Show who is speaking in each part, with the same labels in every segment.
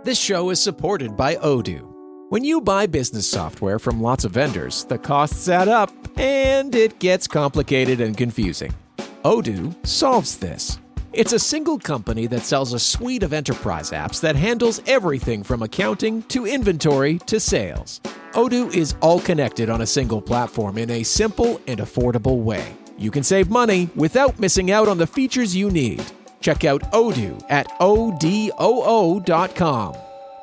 Speaker 1: This show is supported by Odoo. When you buy business software from lots of vendors, the costs add up, and it gets complicated and confusing. Odoo solves this. It's a single company that sells a suite of enterprise apps that handles everything from accounting to inventory to sales. Odoo is all connected on a single platform in a simple and affordable way. You can save money without missing out on the features you need. Check out Odoo at odoo.com.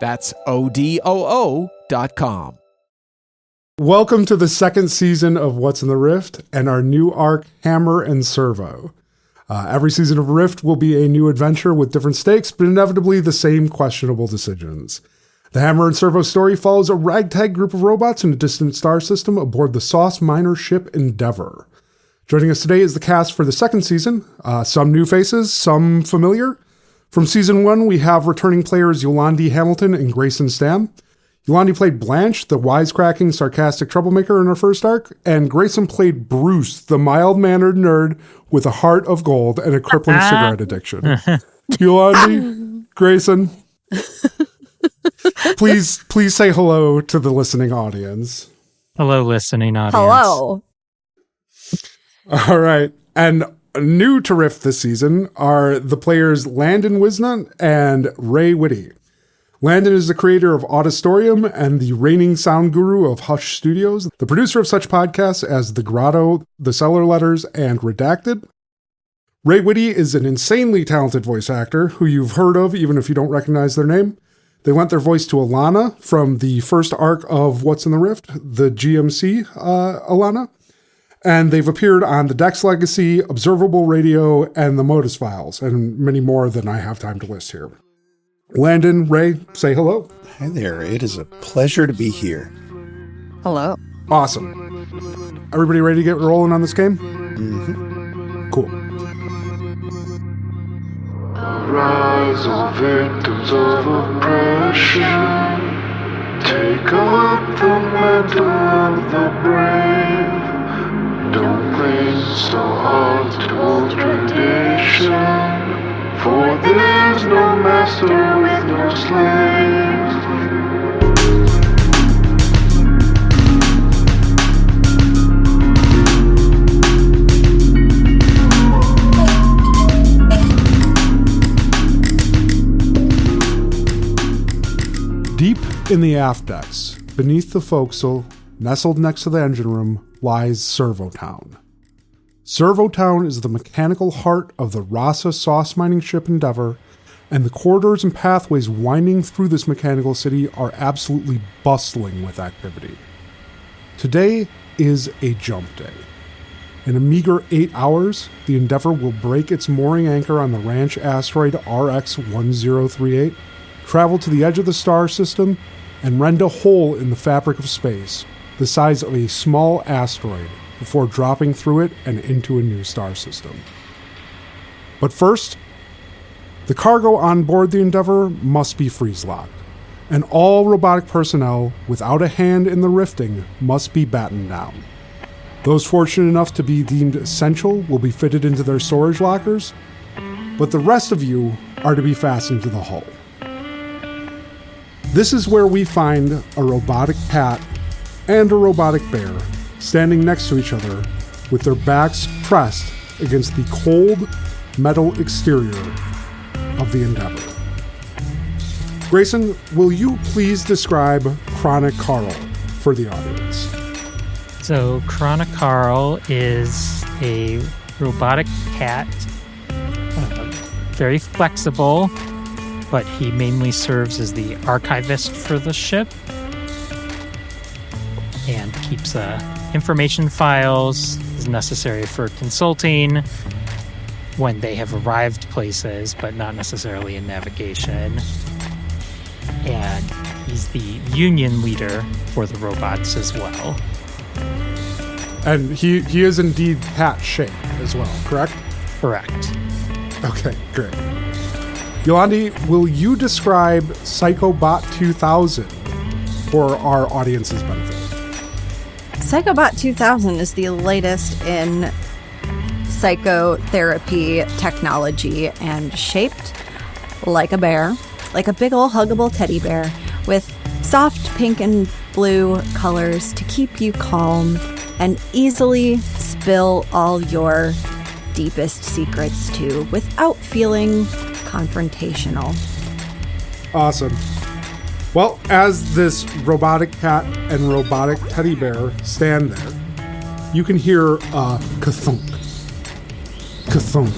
Speaker 1: That's odoo.com.
Speaker 2: Welcome to the second season of What's in the Rift and our new arc, Hammer and Servo. Every season of Rift will be a new adventure with different stakes, but inevitably the same questionable decisions. The Hammer and Servo story follows a ragtag group of robots in a distant star system aboard the sauce miner ship Endeavor. Joining us today is the cast for the second season. Some new faces, some familiar. From season 1, we have returning players Yolandie Hamilton and Grayson Stamm. Yolandie played Blanche, the wisecracking, sarcastic troublemaker in her first arc, and Grayson played Bruce, the mild-mannered nerd with a heart of gold and a crippling cigarette addiction. Yolandie, Grayson, please say hello to the listening audience.
Speaker 3: Hello, listening audience.
Speaker 4: Hello.
Speaker 2: All right. And new to Rift this season are the players Landon Wisnut and Ray Whitty. Landon is the creator of Auditorium and the reigning sound guru of Hush Studios, the producer of such podcasts as The Grotto, The Cellar Letters, and Redacted. Ray Whitty is an insanely talented voice actor who you've heard of even if you don't recognize their name. They lent their voice to Alana from the first arc of What's in the Rift, the GMC Alana. And they've appeared on the Dex Legacy, Observable Radio, and the Modus Files, and many more than I have time to list here. Landon, Ray, say hello.
Speaker 5: Hi there. It is a pleasure to be here.
Speaker 4: Hello.
Speaker 2: Awesome. Everybody ready to get rolling on this game?
Speaker 5: Mm-hmm.
Speaker 2: Cool.
Speaker 6: Rise, all victims of oppression. Take up the mantle of the brave. Don't cling so hard to old tradition, for there's no master with no slaves.
Speaker 2: Deep in the aft decks, beneath the forecastle, nestled next to the engine room, lies Servotown. Servotown is the mechanical heart of the Rasa sauce mining ship Endeavor, and the corridors and pathways winding through this mechanical city are absolutely bustling with activity. Today is a jump day. In a meager 8 hours, the Endeavor will break its mooring anchor on the ranch asteroid RX-1038, travel to the edge of the star system, and rend a hole in the fabric of space, the size of a small asteroid, before dropping through it and into a new star system. But first, the cargo on board the Endeavor must be freeze-locked, and all robotic personnel without a hand in the rifting must be battened down. Those fortunate enough to be deemed essential will be fitted into their storage lockers, but the rest of you are to be fastened to the hull. This is where we find a robotic cat and a robotic bear standing next to each other with their backs pressed against the cold metal exterior of the Endeavor. Grayson, will you please describe ChroniCarl for the audience?
Speaker 3: So ChroniCarl is a robotic cat, very flexible, but he mainly serves as the archivist for the ship and keeps information files as necessary for consulting when they have arrived places, but not necessarily in navigation. And he's the union leader for the robots as well.
Speaker 2: And he is indeed cat-shaped as well, correct?
Speaker 3: Correct.
Speaker 2: Okay, great. Yolandie, will you describe PsychoBot 2000 for our audience's benefit?
Speaker 4: PsychoBot 2000 is the latest in psychotherapy technology and shaped like a bear. like a big ol' huggable teddy bear with soft pink and blue colors to keep you calm and easily spill all your deepest secrets to without feeling confrontational.
Speaker 2: Awesome. Well, as this robotic cat and robotic teddy bear stand there, you can hear a ka-thunk, ka-thunk,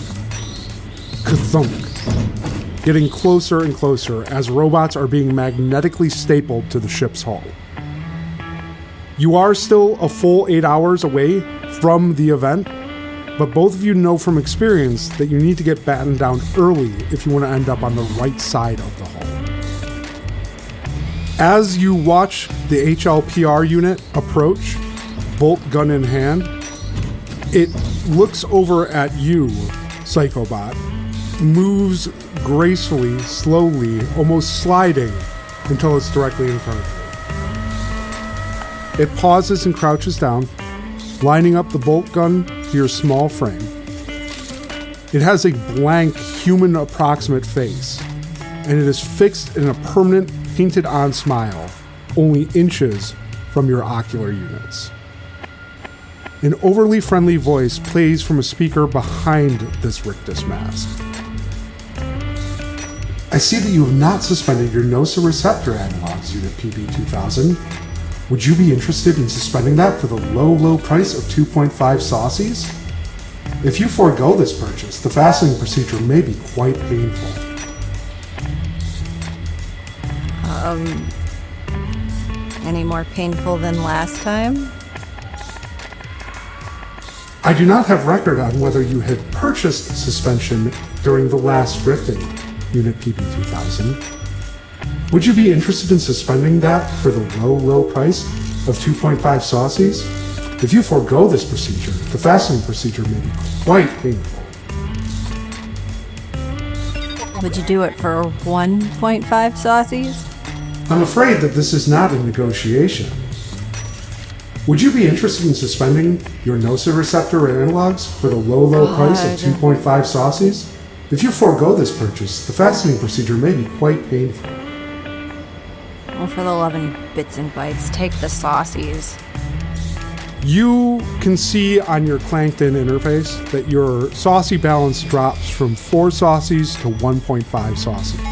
Speaker 2: ka-thunk, getting closer and closer as robots are being magnetically stapled to the ship's hull. You are still a full 8 hours away from the event, but both of you know from experience that you need to get battened down early if you want to end up on the right side of the hull. As you watch the HLPR unit approach, bolt gun in hand, it looks over at you, PsychoBot, moves gracefully, slowly, almost sliding until it's directly in front of you. It pauses and crouches down, lining up the bolt gun to your small frame. It has a blank, human approximate face, and it is fixed in a permanent, painted-on smile, only inches from your ocular units. An overly friendly voice plays from a speaker behind this rictus mask. I see that you have not suspended your nociceptor analogs, Unit PB-2000. Would you be interested in suspending that for the low price of 2.5 saucies? If you forego this purchase, the fastening procedure may be quite painful.
Speaker 4: Any more painful than last time?
Speaker 2: I do not have record on whether you had purchased suspension during the last rifting, Unit PB-2000. Would you be interested in suspending that for the low price of 2.5 saucies? If you forego this procedure, the fastening procedure may be quite painful.
Speaker 4: Would you do it for 1.5 saucies?
Speaker 2: I'm afraid that this is not a negotiation. Would you be interested in suspending your nociceptor analogs for the low price of 2.5 saucies? If you forego this purchase, the fastening procedure may be quite painful.
Speaker 4: Well, for the love and bits and bytes, take the saucies.
Speaker 2: You can see on your Clankton interface that your saucy balance drops from 4 saucies to 1.5 saucies.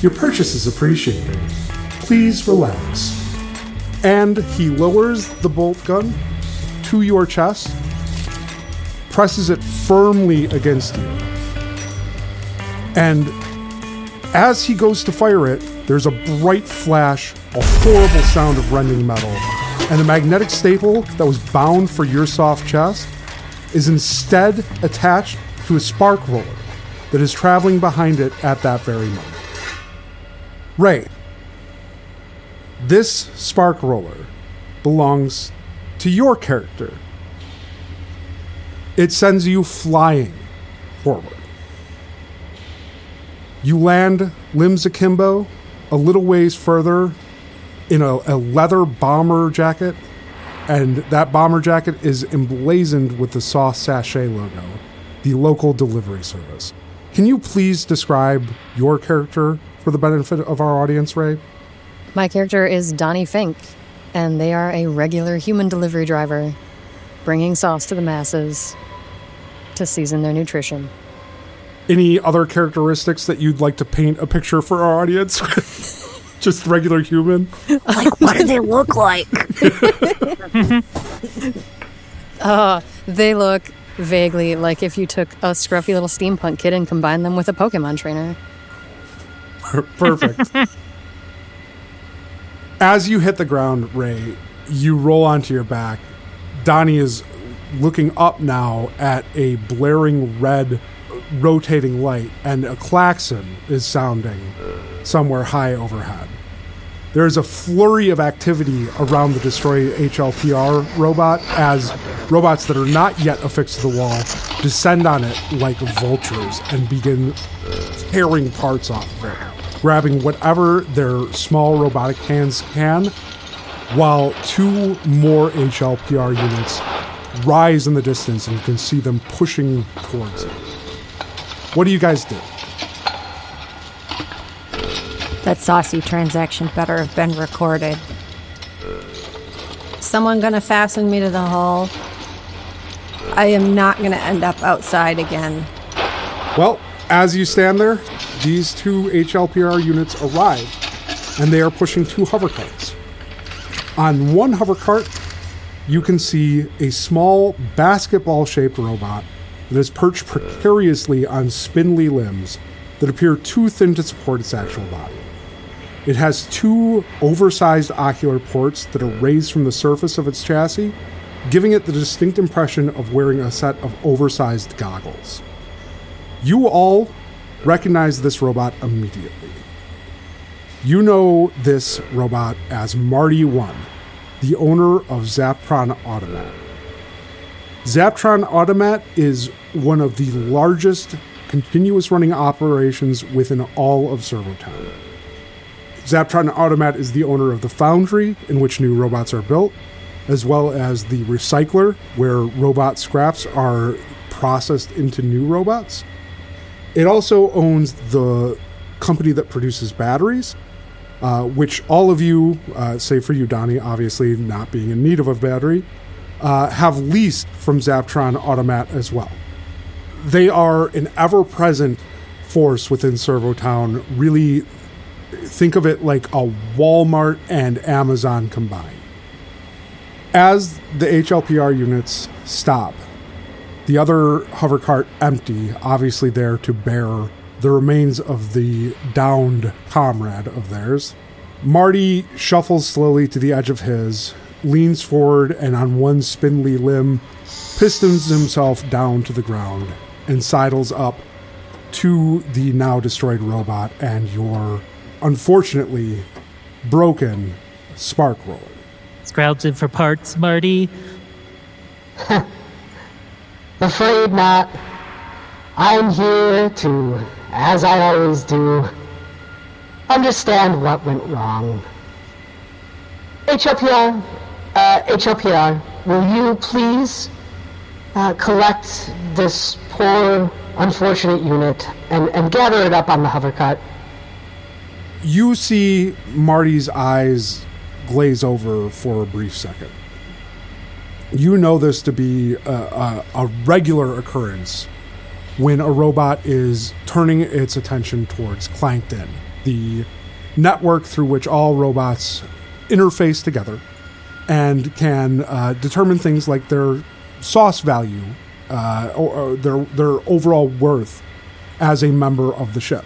Speaker 2: Your purchase is appreciated. Please relax. And he lowers the bolt gun to your chest, presses it firmly against you. And as he goes to fire it, there's a bright flash, a horrible sound of rending metal, and the magnetic staple that was bound for your soft chest is instead attached to a spark roller that is traveling behind it at that very moment. Ray, this spark roller belongs to your character. It sends you flying forward. You land limbs akimbo a little ways further in a leather bomber jacket, and that bomber jacket is emblazoned with the Sauce Sachet logo, the local delivery service. Can you please describe your character for the benefit of our audience, Ray?
Speaker 7: My character is Donny Fink, and they are a regular human delivery driver, bringing sauce to the masses to season their nutrition.
Speaker 2: Any other characteristics that you'd like to paint a picture for our audience? Just regular human?
Speaker 4: Like, what do they look like?
Speaker 7: They look vaguely like if you took a scruffy little steampunk kid and combined them with a Pokemon trainer.
Speaker 2: Perfect. As you hit the ground, Ray, you roll onto your back. Donnie is looking up now at a blaring red rotating light, and a klaxon is sounding somewhere high overhead. There's a flurry of activity around the destroyed HLPR robot as robots that are not yet affixed to the wall descend on it like vultures and begin tearing parts off of it, grabbing whatever their small robotic hands can, while 2 more HLPR units rise in the distance and you can see them pushing towards it. What do you guys do?
Speaker 4: That saucy transaction better have been recorded. Someone gonna fasten me to the hull? I am not gonna end up outside again.
Speaker 2: Well, as you stand there, these two HLPR units arrive, and they are pushing two hover carts. On one hover cart, you can see a small basketball-shaped robot that is perched precariously on spindly limbs that appear too thin to support its actual body. It has two oversized ocular ports that are raised from the surface of its chassis, giving it the distinct impression of wearing a set of oversized goggles. You all recognize this robot immediately. You know this robot as Marty 1, the owner of Zaptron Automat. Zaptron Automat is one of the largest continuous running operations within all of Servotown. Zaptron Automat is the owner of the foundry in which new robots are built, as well as the recycler where robot scraps are processed into new robots. It also owns the company that produces batteries, which all of you, save for you, Donny, obviously not being in need of a battery, have leased from Zaptron Automat as well. They are an ever-present force within Servotown. Really, think of it like a Walmart and Amazon combined. As the HLPR units stop, the other hover cart empty, obviously there to bear the remains of the downed comrade of theirs. Marty shuffles slowly to the edge of his, leans forward, and on one spindly limb, pistons himself down to the ground and sidles up to the now destroyed robot and your, unfortunately, broken spark roller.
Speaker 3: Scrounging for parts, Marty?
Speaker 8: Afraid not. I'm here to, as I always do, understand what went wrong. HLPR, will you please collect this poor, unfortunate unit and gather it up on the hovercart?
Speaker 2: You see Marty's eyes glaze over for a brief second. You know this to be a regular occurrence when a robot is turning its attention towards Clankton, the network through which all robots interface together and can determine things like their sauce value or their overall worth as a member of the ship.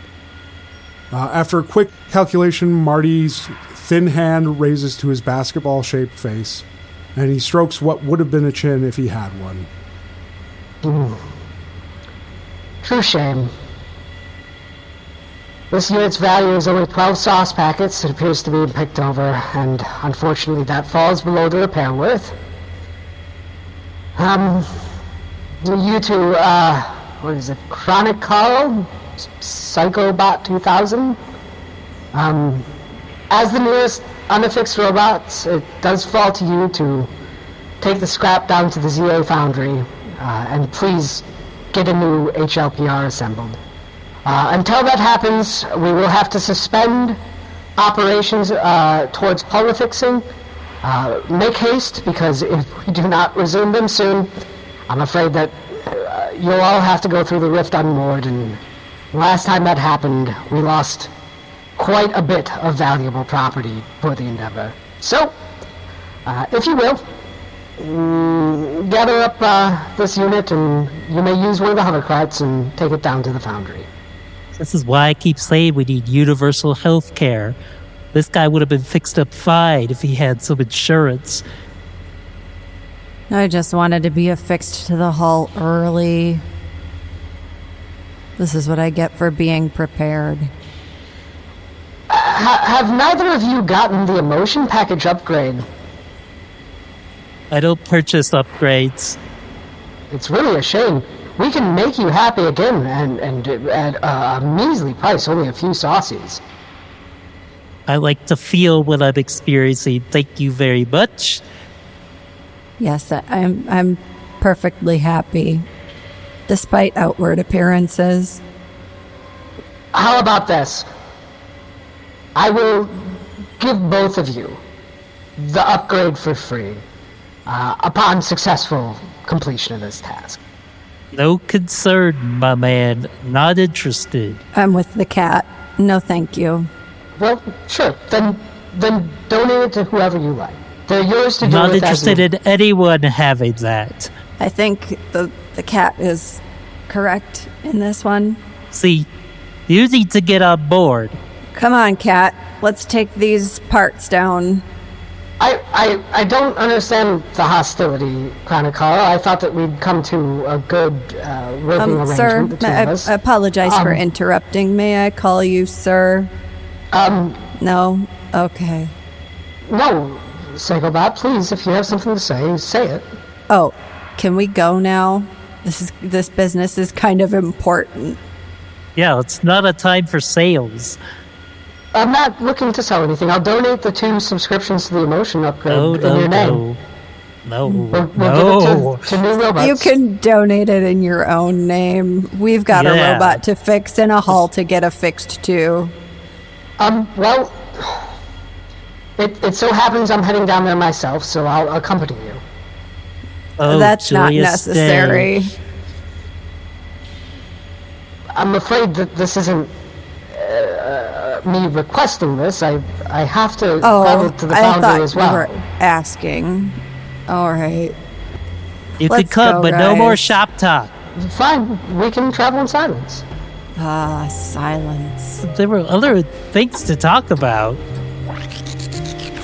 Speaker 2: After a quick calculation, Marty's thin hand raises to his basketball-shaped face, and he strokes what would have been a chin if he had one.
Speaker 8: True shame. This unit's value is only 12 sauce packets. It appears to be picked over, and unfortunately that falls below the repair worth. You two, what is it, ChroniCarl? PsychoBot 2000? As the nearest unaffixed robots, it does fall to you to take the scrap down to the ZA foundry, and please get a new HLPR assembled. Until that happens, we will have to suspend operations towards polyfixing. Make haste, because if we do not resume them soon, I'm afraid that you'll all have to go through the rift unmoored, and last time that happened, we lost quite a bit of valuable property for the endeavor. So, if you will, gather up this unit, and you may use one of the hovercarts and take it down to the foundry.
Speaker 3: This is why I keep saying we need universal health care. This guy would have been fixed up fine if he had some insurance.
Speaker 4: I just wanted to be affixed to the hull early. This is what I get for being prepared.
Speaker 8: Have neither of you gotten the emotion package upgrade?
Speaker 3: I don't purchase upgrades.
Speaker 8: It's really a shame. We can make you happy again, and at a measly price, only a few saucies.
Speaker 3: I like to feel what I'm experiencing. Thank you very much.
Speaker 4: Yes, I'm perfectly happy, despite outward appearances.
Speaker 8: How about this? I will give both of you the upgrade for free upon successful completion of this task.
Speaker 3: No concern, my man. Not interested.
Speaker 4: I'm with the cat. No, thank you.
Speaker 8: Well, sure. Then donate it to whoever you like. They're yours to do
Speaker 3: Not
Speaker 8: with as
Speaker 3: interested
Speaker 8: you-
Speaker 3: in anyone having that.
Speaker 4: I think the cat is correct in this one.
Speaker 3: See, you need to get on board.
Speaker 4: Come on, cat. Let's take these parts down.
Speaker 8: I don't understand the hostility, ChroniCarl. I thought that we'd come to a good working arrangement,
Speaker 4: Sir,
Speaker 8: the two of us.
Speaker 4: I apologize for interrupting. May I call you sir? No? Okay.
Speaker 8: No, PsychoBot, please, if you have something to say it.
Speaker 4: Oh, can we go now? This business is kind of important.
Speaker 3: Yeah, it's not a time for sales.
Speaker 8: I'm not looking to sell anything. I'll donate the 2 subscriptions to the emotion upgrade in your name.
Speaker 3: No.
Speaker 8: We'll give it to new robots.
Speaker 4: You can donate it in your own name. We've got a robot to fix and a hull to get affixed to.
Speaker 8: Well, it so happens I'm heading down there myself, so I'll accompany you.
Speaker 3: Oh,
Speaker 4: That's not
Speaker 3: joyous
Speaker 4: necessary.
Speaker 3: day.
Speaker 8: I'm afraid that this isn't me requesting this. I have to travel to the foundry as well.
Speaker 4: You were asking. All right.
Speaker 3: You
Speaker 4: Let's
Speaker 3: could come,
Speaker 4: go,
Speaker 3: but no more
Speaker 4: guys.
Speaker 3: shop talk.
Speaker 8: Fine, we can travel in silence.
Speaker 4: Silence.
Speaker 3: There were other things to talk about.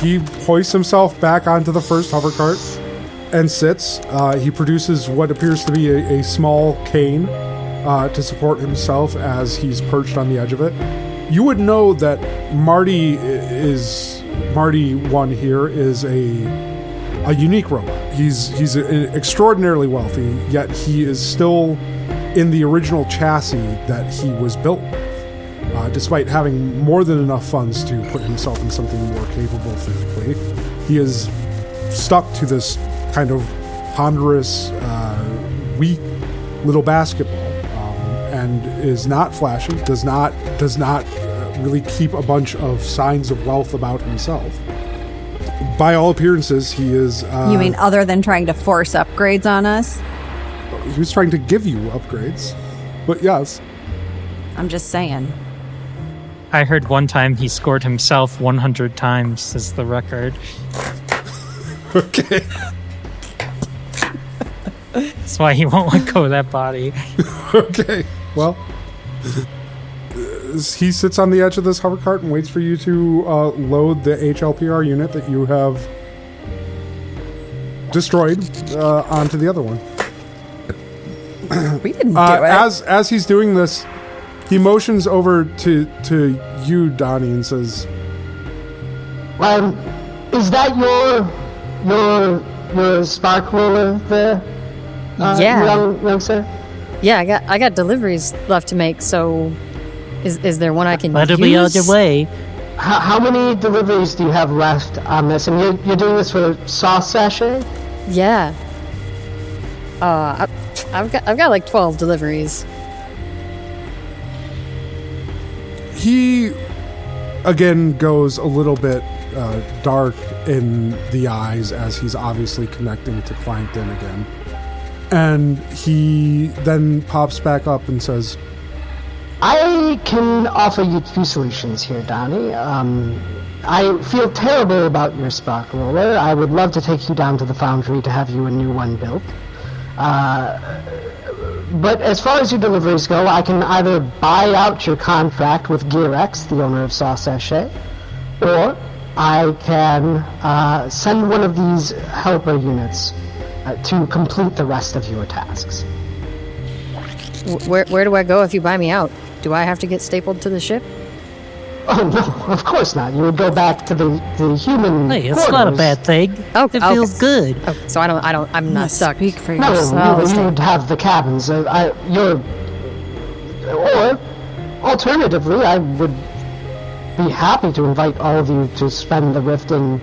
Speaker 2: He hoists himself back onto the first hover cart and sits. He produces what appears to be a small cane to support himself as he's perched on the edge of it. You would know that Marty 1 here is a unique robot. He's extraordinarily wealthy, yet he is still in the original chassis that he was built with. Despite having more than enough funds to put himself in something more capable physically, he is stuck to this kind of ponderous, weak little basketball, and is not flashy. Does not really keep a bunch of signs of wealth about himself. By all appearances, he is.
Speaker 4: You mean other than trying to force upgrades on us?
Speaker 2: He was trying to give you upgrades, but yes.
Speaker 4: I'm just saying.
Speaker 3: I heard one time he scored himself 100 times as the record.
Speaker 2: Okay.
Speaker 3: That's why he won't let go of that body.
Speaker 2: Okay. Well, he sits on the edge of this hover cart and waits for you to load the HLPR unit that you have destroyed onto the other one.
Speaker 4: We didn't do it.
Speaker 2: As he's doing this, he motions over to you, Donny, and says,
Speaker 8: Is that your spark roller there?
Speaker 7: Yeah.
Speaker 8: Young sir?
Speaker 7: Yeah, I got deliveries left to make, so is there one I can
Speaker 3: Let
Speaker 7: use?
Speaker 3: it be on your way.
Speaker 8: How many deliveries do you have left on this? And you're doing this for sauce sachet?
Speaker 7: Yeah. I've got like 12 deliveries.
Speaker 2: he again goes a little bit dark in the eyes as he's obviously connecting to Plankton again. And he then pops back up and says,
Speaker 8: I can offer you two solutions here, Donny. I feel terrible about your spark roller. I would love to take you down to the foundry to have you a new one built. But as far as your deliveries go, I can either buy out your contract with GearX, the owner of Saw Sachet, or I can send one of these helper units to complete the rest of your tasks.
Speaker 7: Where do I go if you buy me out? Do I have to get stapled to the ship?
Speaker 8: Oh no, of course not. You would go back to the human.
Speaker 3: Hey, it's not a bad thing.
Speaker 7: Oh,
Speaker 3: It feels good.
Speaker 7: Okay, so I'm not stuck.
Speaker 4: Speak for
Speaker 8: No,
Speaker 4: yourself.
Speaker 8: you would have the cabins. Or alternatively, I would be happy to invite all of you to spend the rift in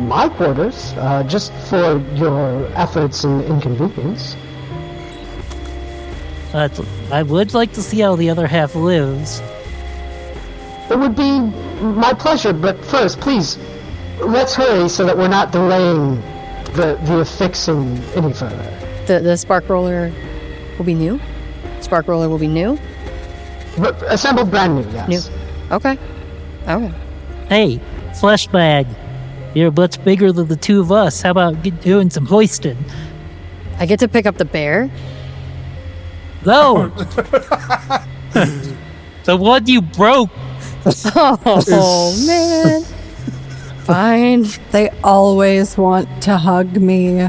Speaker 8: my quarters, just for your efforts and inconvenience.
Speaker 3: I would like to see how the other half lives.
Speaker 8: It would be my pleasure, but first, please, let's hurry so that we're not delaying the affixing any further.
Speaker 7: The spark roller will be new? Spark roller will be new?
Speaker 8: But assembled brand new, yes.
Speaker 7: New. Okay.
Speaker 3: Hey, flesh bag. You're much bigger than the two of us. How about doing some hoisting?
Speaker 7: I get to pick up the bear?
Speaker 3: No! The one you broke.
Speaker 7: Oh, man. Fine.
Speaker 4: They always want to hug me.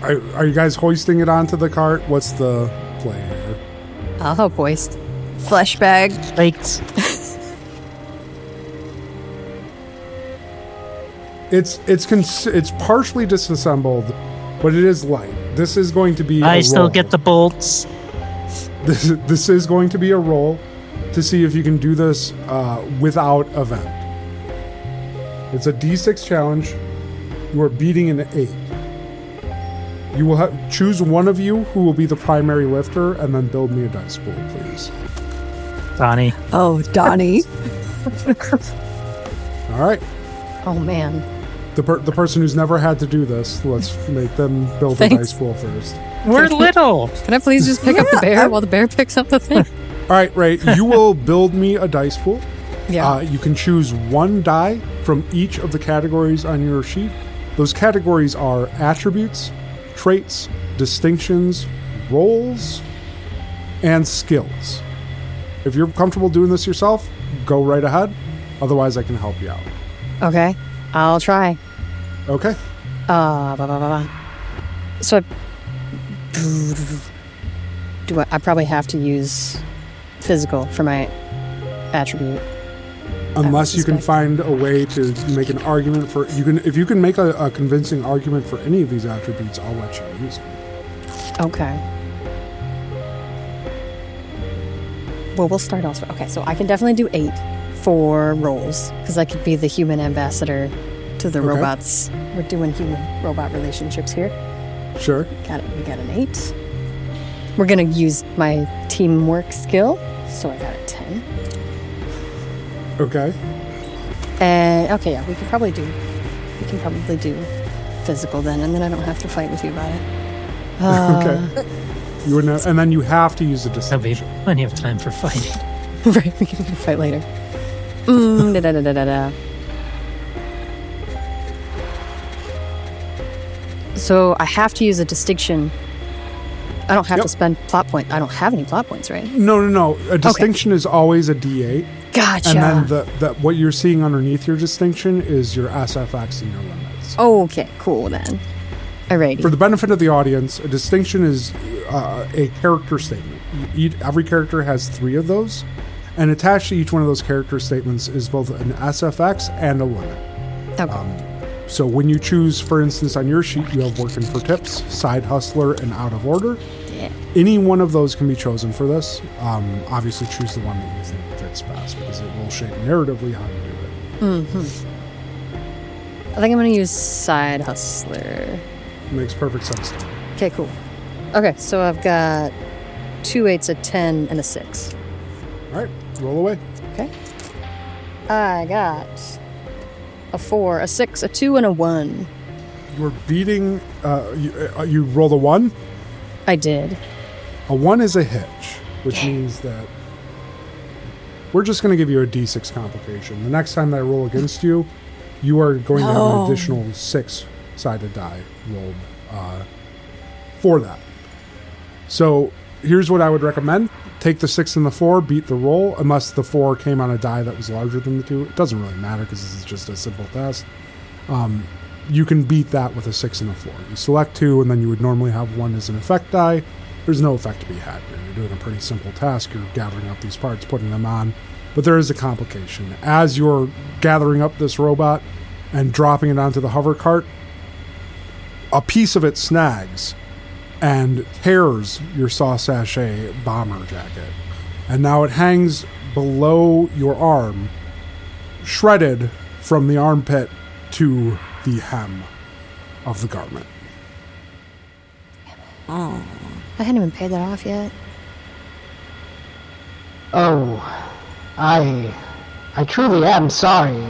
Speaker 2: Are you guys hoisting it onto the cart? What's the plan here?
Speaker 7: I'll help hoist.
Speaker 4: Flesh bag.
Speaker 3: Thanks.
Speaker 2: It's partially disassembled, but it is light. This is going to be.
Speaker 3: I still get the bolts.
Speaker 2: This is going to be a roll to see if you can do this without event. It's a D6 challenge. You are beating an 8. You will choose one of you who will be the primary lifter, and then build me a dice pool, please.
Speaker 3: Donnie.
Speaker 4: Oh, Donnie.
Speaker 2: All right.
Speaker 7: Oh, man.
Speaker 2: The person who's never had to do this, let's make them build a dice pool first.
Speaker 3: We're little.
Speaker 7: Can I please just pick up the bear while the bear picks up the thing?
Speaker 2: All right, Ray, you will build me a dice pool.
Speaker 7: Yeah.
Speaker 2: You can choose one die from each of the categories on your sheet. Those categories are attributes, traits, distinctions, roles, and skills. If you're comfortable doing this yourself, go right ahead. Otherwise, I can help you out.
Speaker 7: Okay. I'll try.
Speaker 2: Okay.
Speaker 7: So I probably have to use physical for my attribute.
Speaker 2: Unless you can find a way to make an argument for if you can make a convincing argument for any of these attributes, I'll let you use them.
Speaker 7: Okay. Well, we'll start elsewhere. Okay, so I can definitely do 8 for roles because I could be the human ambassador to the robots. We're doing human-robot relationships here.
Speaker 2: Sure.
Speaker 7: We got an 8. We're gonna use my teamwork skill, so I got a 10.
Speaker 2: Okay.
Speaker 7: And okay, yeah, we can probably do physical then, and then I don't have to fight with you about it.
Speaker 2: Okay. You would know, and then you have to use the
Speaker 3: There'll be
Speaker 2: distinction.
Speaker 3: plenty of time for fighting.
Speaker 7: Right, we can fight later. So I have to use a distinction. I don't have to spend plot point. I don't have any plot points, right?
Speaker 2: No. A distinction is always a D8.
Speaker 7: Gotcha.
Speaker 2: And then what you're seeing underneath your distinction is your SFX and your limits.
Speaker 7: Okay, cool then. Alrighty.
Speaker 2: For the benefit of the audience, a distinction is a character statement. Every character has 3 of those, and attached to each one of those character statements is both an SFX and a limit.
Speaker 7: Okay.
Speaker 2: So when you choose, for instance, on your sheet, you have working for tips, side hustler, and out of order.
Speaker 7: Yeah.
Speaker 2: Any one of those can be chosen for this. Obviously, choose the one that you think fits best because it will shape narratively how you do it.
Speaker 7: Mm-hmm. I think I'm going to use side hustler.
Speaker 2: Makes perfect sense to me.
Speaker 7: Okay, cool. Okay, so I've got 2 8s, a 10, and a 6.
Speaker 2: All right, roll away.
Speaker 7: Okay. I got a 4, a 6, a 2, and a 1.
Speaker 2: You're beating. You rolled a 1.
Speaker 7: I did.
Speaker 2: A 1 is a hitch, which means that we're just going to give you a D6 complication. The next time that I roll against you, you are going to have an additional 6-sided die rolled for that. So here's what I would recommend. Take the 6 and the 4, beat the roll, unless the 4 came on a die that was larger than the 2. It doesn't really matter because this is just a simple test. You can beat that with a 6 and a 4. You select 2, and then you would normally have 1 as an effect die. There's no effect to be had here. You're doing a pretty simple task. You're gathering up these parts, putting them on. But there is a complication. As you're gathering up this robot and dropping it onto the hover cart, a piece of it snags and tears your saw sachet bomber jacket. And now it hangs below your arm, shredded from the armpit to the hem of the garment.
Speaker 7: Oh, I hadn't even paid that off yet.
Speaker 8: Oh, I truly am sorry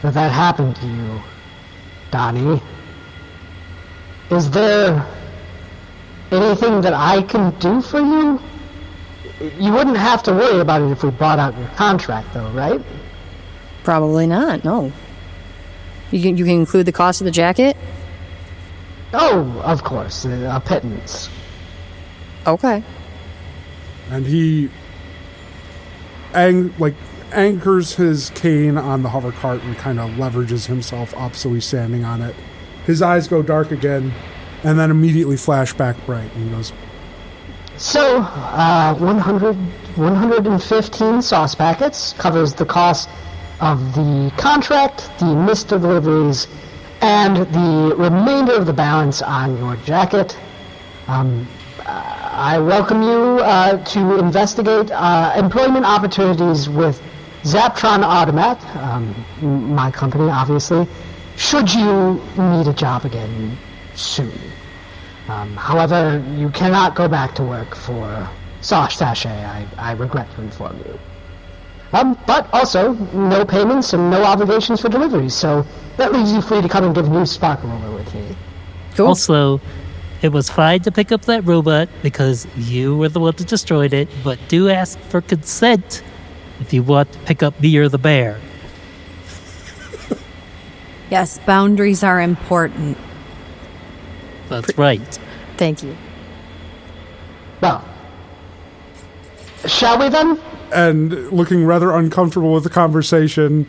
Speaker 8: that happened to you, Donny. Is there anything that I can do for you? You wouldn't have to worry about it if we bought out your contract, though, right?
Speaker 7: Probably not, no. You can include the cost of the jacket?
Speaker 8: Oh, of course, a pittance.
Speaker 7: Okay.
Speaker 2: And he anchors his cane on the hover cart and kind of leverages himself up so he's standing on it. His eyes go dark again and then immediately flash back bright, and he goes,
Speaker 8: So, 115 sauce packets covers the cost of the contract, the missed deliveries, and the remainder of the balance on your jacket. I welcome you to investigate employment opportunities with Zaptron Automat, my company, obviously, should you need a job again soon. However, you cannot go back to work for Sauce Sachet, I regret to inform you. But also, no payments and no obligations for deliveries, so that leaves you free to come and get a new sparkle over with me.
Speaker 7: Cool.
Speaker 9: Also, it was fine to pick up that robot because you were the one that destroyed it, but do ask for consent if you want to pick up me or the bear.
Speaker 4: Yes, boundaries are important.
Speaker 9: That's right.
Speaker 7: Thank you.
Speaker 8: Well, shall we then?
Speaker 2: and looking rather uncomfortable with the conversation,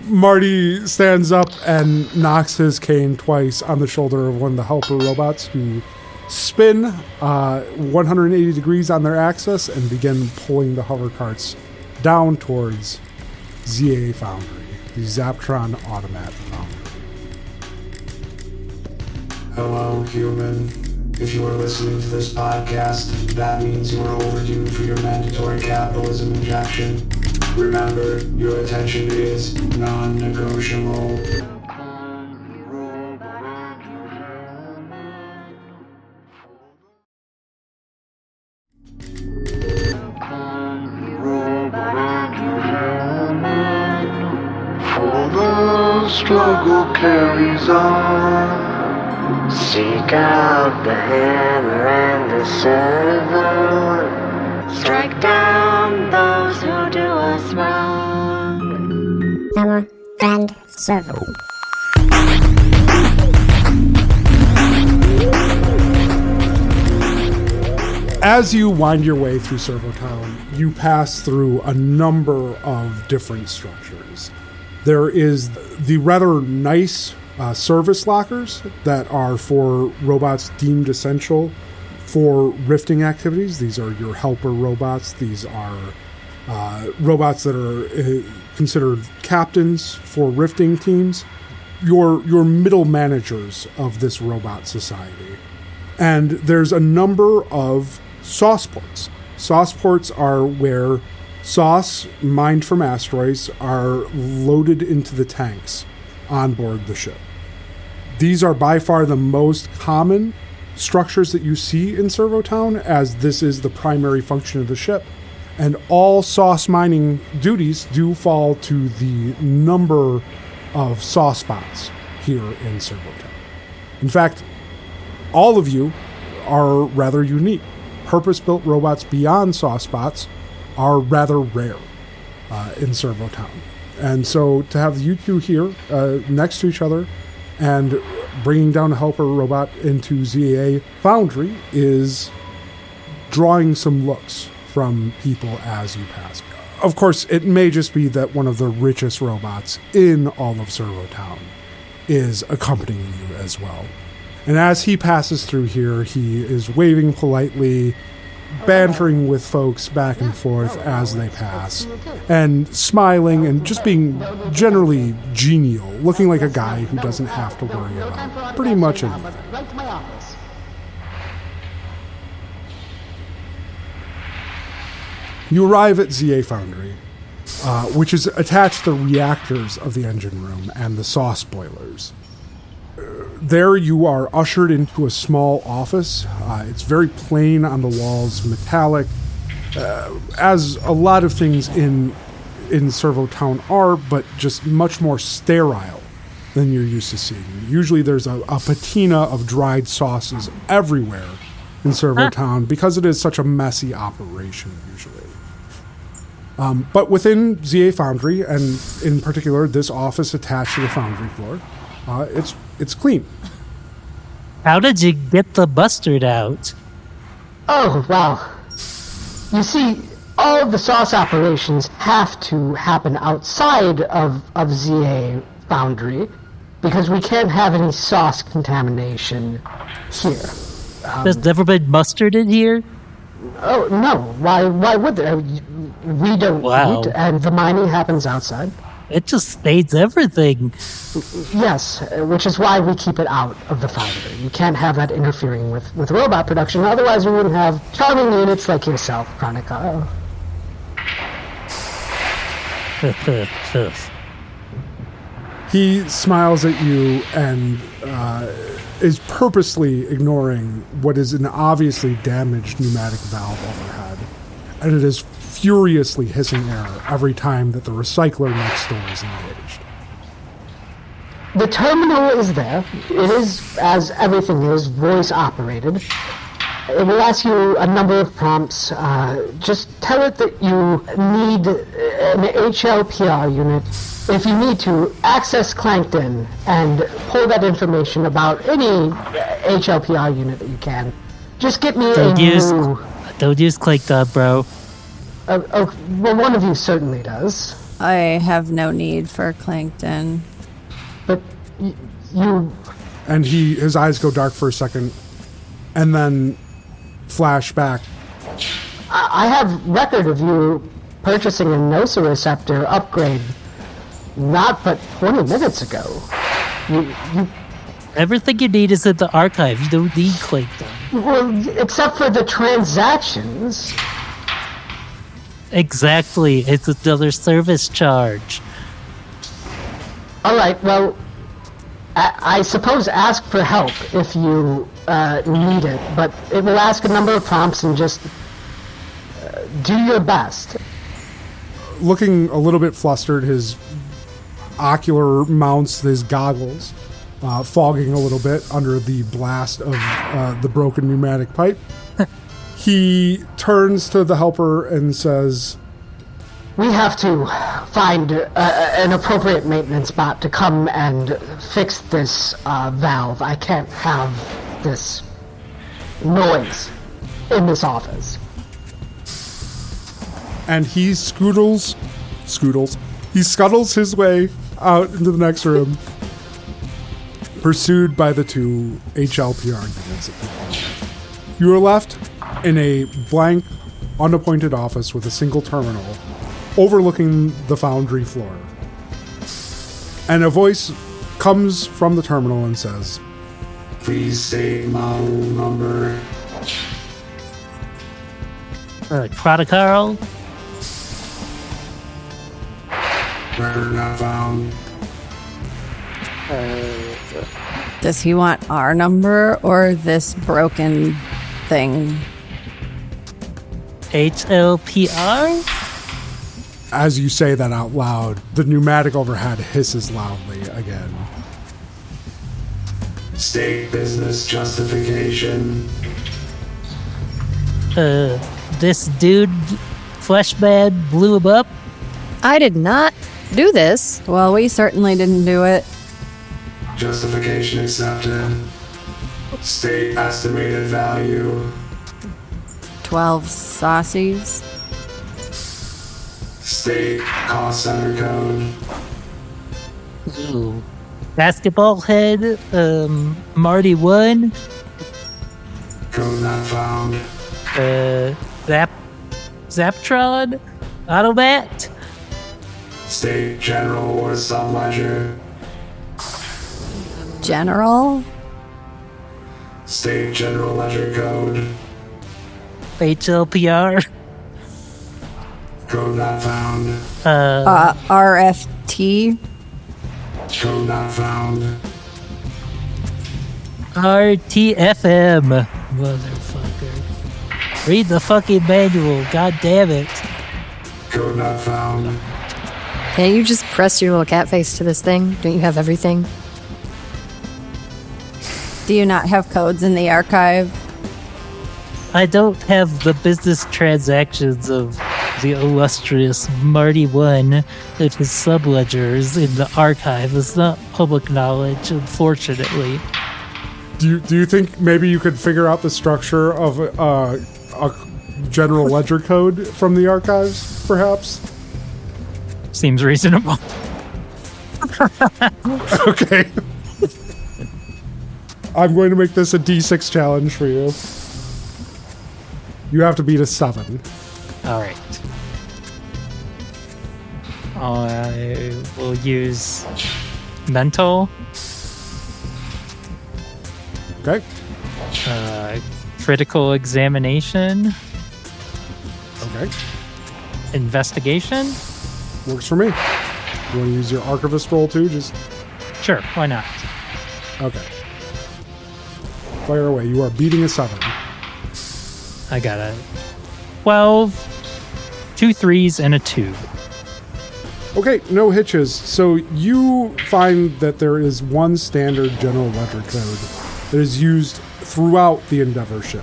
Speaker 2: Marty stands up and knocks his cane twice on the shoulder of one of the helper robots, who spin 180 degrees on their axis and begin pulling the hover carts down towards ZA Foundry, the Zaptron Automat Foundry.
Speaker 10: Hello, human. If you are listening to this podcast, that means you are overdue for your mandatory capitalism injection. Remember, your attention is non-negotiable.
Speaker 6: For the struggle carries on. Seek out the hammer and the silver. Strike down those who do us wrong.
Speaker 11: Hammer and servo.
Speaker 2: As you wind your way through Servotown, you pass through a number of different structures. There is the rather nice service lockers that are for robots deemed essential for rifting activities. These are your helper robots. These are robots that are considered captains for rifting teams. Your middle managers of this robot society. And there's a number of sauce ports. Sauce ports are where sauce mined from asteroids are loaded into the tanks on board the ship. These are by far the most common structures that you see in Servotown, as this is the primary function of the ship. And all sauce mining duties do fall to the number of sauce spots here in Servotown. In fact, all of you are rather unique. Purpose-built robots beyond sauce spots are rather rare in Servotown. And so to have you two here next to each other and bringing down a helper robot into ZA Foundry is drawing some looks from people as you pass. Of course, it may just be that one of the richest robots in all of Servotown is accompanying you as well. And as he passes through here, he is waving politely, bantering with folks back and forth as they pass, and smiling and just being generally genial, looking like a guy who doesn't have to worry about pretty much anything.
Speaker 8: Right to my office.
Speaker 2: You arrive at ZA Foundry, which is attached to the reactors of the engine room and the sauce boilers. There you are ushered into a small office. It's very plain on the walls, metallic, as a lot of things in in Servotown are, but just much more sterile than you're used to seeing. Usually there's a patina of dried sauces everywhere in Servotown because it is such a messy operation usually. But within ZA Foundry, and in particular this office attached to the foundry floor, it's clean.
Speaker 9: How did you get the mustard out?
Speaker 8: Oh, well, you see, all of the sauce operations have to happen outside of ZA Foundry because we can't have any sauce contamination here.
Speaker 9: There's never been mustard in here?
Speaker 8: Oh, no. Why would there? We don't eat, and the mining happens outside.
Speaker 9: It just stains everything.
Speaker 8: Yes, which is why we keep it out of the foundry. You can't have that interfering with robot production, otherwise we wouldn't have charming units like yourself, ChroniCarl.
Speaker 2: He smiles at you and is purposely ignoring what is an obviously damaged pneumatic valve overhead, and it is furiously hissing air every time that the recycler next door is engaged.
Speaker 8: The terminal is there. It is, as everything is, voice operated. It will ask you a number of prompts. Just tell it that you need an HLPR unit. If you need to, access Clankton and pull that information about any HLPR unit that you can. Just get me
Speaker 9: Don't use Clankton, bro.
Speaker 8: Well, one of you certainly does.
Speaker 4: I have no need for Clankton.
Speaker 8: But you...
Speaker 2: And his eyes go dark for a second, and then flash back.
Speaker 8: I have record of you purchasing a nociceptor upgrade not but 20 minutes ago. You
Speaker 9: Everything you need is in the archive. You don't need Clankton.
Speaker 8: Well, except for the transactions.
Speaker 9: Exactly. It's another service charge.
Speaker 8: All right, well, I suppose ask for help if you need it, but it will ask a number of prompts and just do your best.
Speaker 2: Looking a little bit flustered, his ocular mounts, his goggles, fogging a little bit under the blast of the broken pneumatic pipe. He turns to the helper and says,
Speaker 8: "We have to find an appropriate maintenance bot to come and fix this valve. I can't have this noise in this office."
Speaker 2: And he scuttles his way out into the next room, pursued by the two HLPR units. You are left in a blank, unappointed office with a single terminal overlooking the foundry floor. And a voice comes from the terminal and says,
Speaker 10: "Please state model number."
Speaker 9: ChroniCarl?
Speaker 10: Record not found.
Speaker 4: Does he want our number or this broken thing?
Speaker 9: HLPR?
Speaker 2: As you say that out loud, the pneumatic overhead hisses loudly again.
Speaker 10: State business justification.
Speaker 9: This dude, Fleshman, blew him up?
Speaker 7: I did not do this.
Speaker 4: Well, we certainly didn't do it.
Speaker 10: Justification accepted. State estimated value.
Speaker 4: 12 saucies.
Speaker 10: State cost center code.
Speaker 9: Ooh. Basketball head, Marty 1.
Speaker 10: Code not found.
Speaker 9: Zaptron? Automat?
Speaker 10: State general or subledger.
Speaker 4: General?
Speaker 10: State general ledger code.
Speaker 9: HLPR?
Speaker 10: Code not found.
Speaker 4: RFT?
Speaker 10: Code not found.
Speaker 9: RTFM. Motherfucker. Read the fucking manual, god damn it.
Speaker 10: Code not found.
Speaker 7: Can't you just press your little cat face to this thing? Don't you have everything?
Speaker 4: Do you not have codes in the archive?
Speaker 9: I don't have the business transactions of the illustrious Marty One and his subledgers in the archive. It's not public knowledge, unfortunately.
Speaker 2: Do you think maybe you could figure out the structure of a general ledger code from the archives, perhaps?
Speaker 3: Seems reasonable.
Speaker 2: Okay. I'm going to make this a D6 challenge for you. You have to beat a 7.
Speaker 3: All right. I will use mental,
Speaker 2: Okay.
Speaker 3: critical examination,
Speaker 2: Okay.
Speaker 3: investigation.
Speaker 2: Works for me. You want to use your archivist roll too? Just
Speaker 3: Sure, why not?
Speaker 2: okay. Fire away. You are beating a 7.
Speaker 3: I got a 12, 2 3s, and a 2.
Speaker 2: Okay, no hitches. So you find that there is one standard general ledger code that is used throughout the Endeavor ship.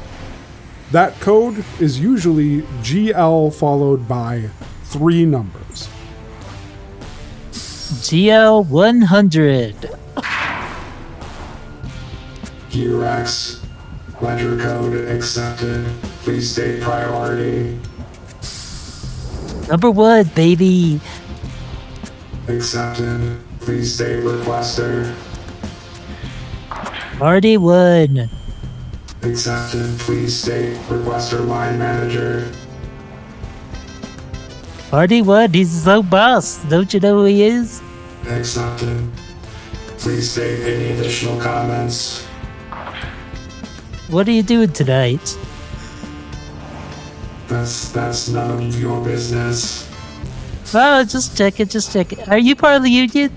Speaker 2: That code is usually GL followed by 3 numbers.
Speaker 9: GL 100.
Speaker 10: G-Rex. Ledger code accepted. Please state priority.
Speaker 9: Number 1, baby.
Speaker 10: Accepted. Please state requester.
Speaker 9: Marty 1.
Speaker 10: Accepted. Please state requester line manager.
Speaker 9: Marty 1, he's his own boss. Don't you know who he is?
Speaker 10: Accepted. Please state any additional comments.
Speaker 9: What are you doing tonight?
Speaker 10: That's none of your business.
Speaker 9: Oh, just check it. Are you part of the union?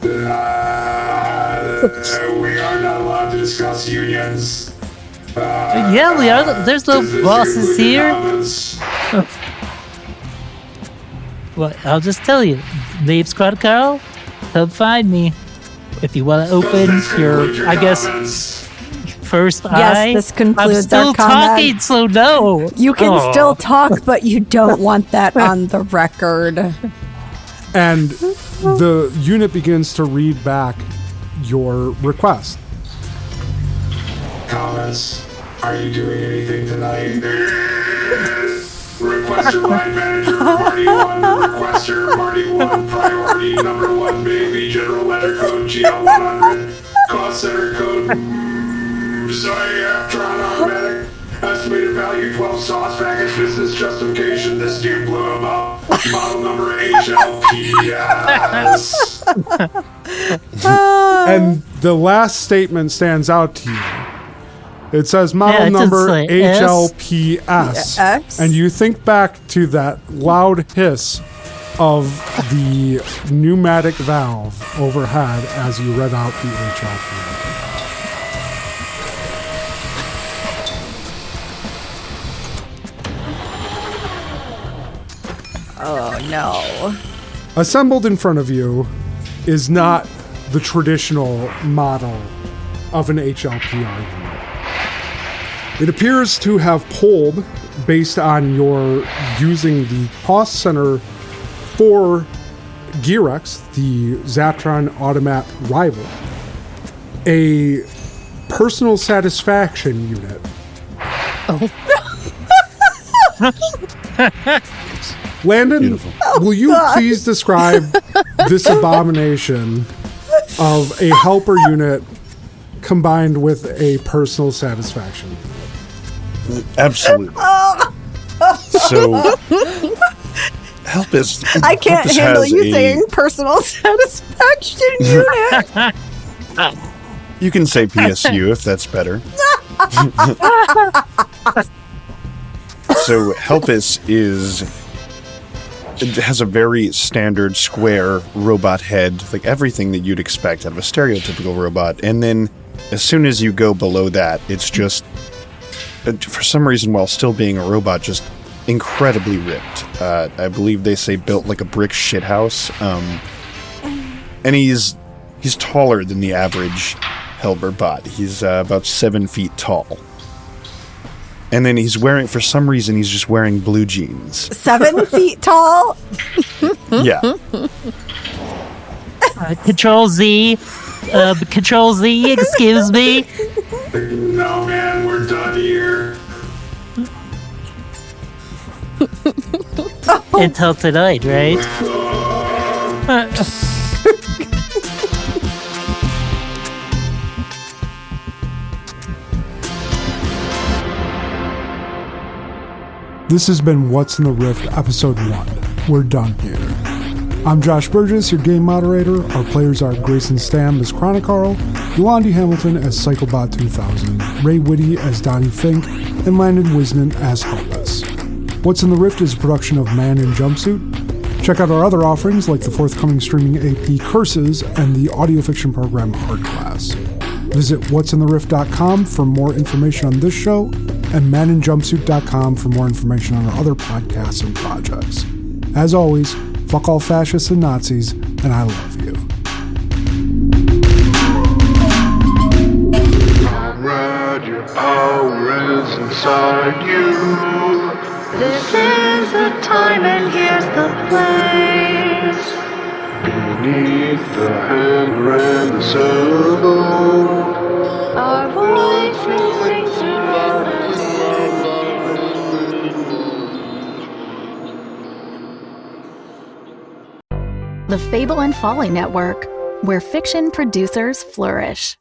Speaker 10: We are not allowed to discuss unions.
Speaker 9: Yeah, we are. There's no bosses here. Well, I'll just tell you. Name's ChroniCarl. Come find me. If you want to open your, I guess, first eye.
Speaker 4: Yes, this concludes
Speaker 9: I'm still
Speaker 4: our
Speaker 9: talking,
Speaker 4: comments.
Speaker 9: so no.
Speaker 4: You can still talk, but you don't want that on the record.
Speaker 2: And the unit begins to read back your request.
Speaker 10: Comments. Are you doing anything tonight? Requester line manager, Marty 1. Requester, Marty 1. Priority number 1, baby. General letter code, GL 100. Cost center code. Sorry, Tron automatic. Estimated value 12 sauce package. Business justification. This dude blew him up. Model number HLPS.
Speaker 2: And the last statement stands out to you. It says model number
Speaker 9: like
Speaker 2: HLPS.
Speaker 4: X.
Speaker 2: And you think back to that loud hiss of the pneumatic valve overhead as you read out the HLPS.
Speaker 4: Oh, no.
Speaker 2: Assembled in front of you is not the traditional model of an HLPR unit. It appears to have pulled, based on your using the cost center for G-Rex, the Zaptron Automat rival, a personal satisfaction unit. Landon, will you please describe this abomination of a helper unit combined with a personal satisfaction unit?
Speaker 5: Absolutely. So, Helpis.
Speaker 4: I can't
Speaker 5: Helpis
Speaker 4: handle
Speaker 5: has
Speaker 4: you
Speaker 5: a-
Speaker 4: saying personal satisfaction unit.
Speaker 5: You can say PSU if that's better. So Helpis has a very standard square robot head, like everything that you'd expect out of a stereotypical robot. And then as soon as you go below that, it's just, for some reason, while still being a robot, just incredibly ripped. I believe they say built like a brick shithouse. And he's taller than the average Helpis. He's about 7 feet tall. And then for some reason, he's just wearing blue jeans.
Speaker 4: 7 feet tall?
Speaker 5: Yeah.
Speaker 9: Control Z. Control Z, excuse me.
Speaker 10: No, man, we're done here.
Speaker 9: Until tonight, right?
Speaker 2: This has been What's in the Rift, Episode 1. We're done here. I'm Josh Burgess, your game moderator. Our players are Grayson Stamm as ChroniCarl, Yolandie Hamilton as PsychoBot 2000, Ray Whitty as Donny Fink, and Landon Wisnan as Helpis. What's in the Rift is a production of Man in Jumpsuit. Check out our other offerings like the forthcoming streaming AP Curses and the audio fiction program Hard Class. Visit what'sinthe.rift.com for more information on this show and maninjumpsuit.com for more information on our other podcasts and projects. As always, fuck all fascists and Nazis, and I love you.
Speaker 6: Comrade, your power is inside you. This is the time and here's the place. Beneath the hammer and the servo, our voices ring throughout us.
Speaker 12: The Fable and Folly Network, where fiction producers flourish.